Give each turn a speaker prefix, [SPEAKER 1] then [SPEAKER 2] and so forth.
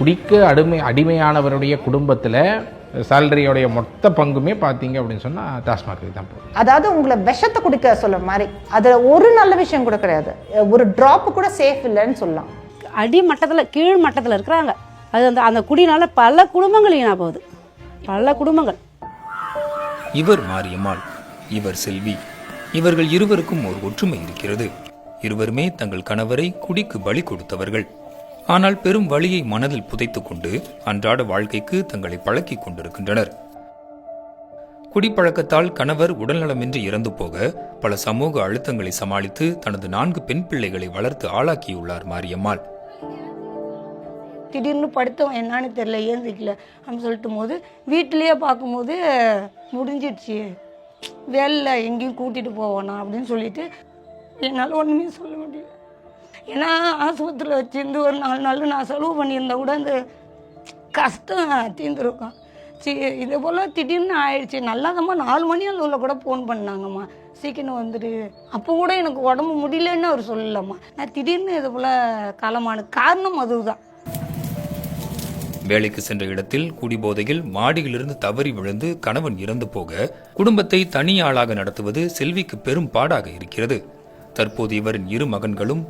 [SPEAKER 1] குடிக்க அடிமையானவருடைய குடும்பத்தில் சேலரியோடைய மொத்த பங்குமே பார்த்தீங்க அப்படின்னு சொன்னால் டாஸ்மார்க்கு தான் போகும்.
[SPEAKER 2] அதாவது உங்களை விஷத்தை குடிக்க சொல்ற மாதிரி அதில் ஒரு நல்ல விஷயம் கூட கிடையாது, ஒரு ட்ராப் கூட சேஃப் இல்லைன்னு சொல்லலாம்.
[SPEAKER 3] அடிமட்டத்தில் கீழ் மட்டத்தில் இருக்கிறாங்க. அது அந்த குடினால பல குடும்பங்கள் வீணா போகுது, பல குடும்பங்கள்.
[SPEAKER 4] இவர் மாரியம்மாள், இவர் செல்வி. இவர்கள் இருவருக்கும் ஒரு ஒற்றுமை இருக்கிறது. இருவருமே தங்கள் கணவரை குடிக்கு பலி கொடுத்தவர்கள். ஆனால் பெரும் வலியை மனதில் புதைத்துக் கொண்டு அன்றாட வாழ்க்கைக்கு தங்களை பழக்கிக் கொண்டிருக்கின்றனர். குடிப்பழக்கத்தால் கணவர் உடல்நலமின்றி இறந்து போக பல சமூக அழுத்தங்களை சமாளித்து தனது 4 பெண் பிள்ளைகளை வளர்த்து ஆளாக்கியுள்ளார் மாரியம்மாள்.
[SPEAKER 5] திடீர்னு படுத்தவன் என்னன்னு தெரியல, ஏந்திக்கல அப்படின்னு சொல்லிட்டு போது வீட்டிலேயே பார்க்கும்போது முடிஞ்சிடுச்சு, வேலையில் எங்கேயும் கூட்டிகிட்டு போவானா அப்படின்னு சொல்லிட்டு என்னால் ஒன்றுமே சொல்ல முடியல. ஏன்னா ஆஸ்பத்திரியில் வச்சுருந்து ஒரு 4 நாள் நான் செலவு பண்ணியிருந்தா கூட அந்த கஷ்டம் தீர்ந்துருக்கும். இதே போல் திடீர்னு ஆயிடுச்சு. நல்லாதம்மா 4 மணி அளவில் கூட ஃபோன் பண்ணாங்கம்மா, சீக்கிரம் வந்துடு. அப்போ கூட எனக்கு உடம்பு முடியலன்னு அவர் சொல்லலம்மா. நான் திடீர்னு இது போல் காலமான காரணம் அதுதான்.
[SPEAKER 4] வேலைக்கு சென்ற இடத்தில் குடிபோதையில் மாடியிலிருந்து தவறி விழுந்து கணவன் இறந்து போக குடும்பத்தை தனி ஆளாக நடத்துவது செல்விக்கு பெரும் பாடாக இருக்கிறது. தற்போது இவரின் 2 மகன்களும்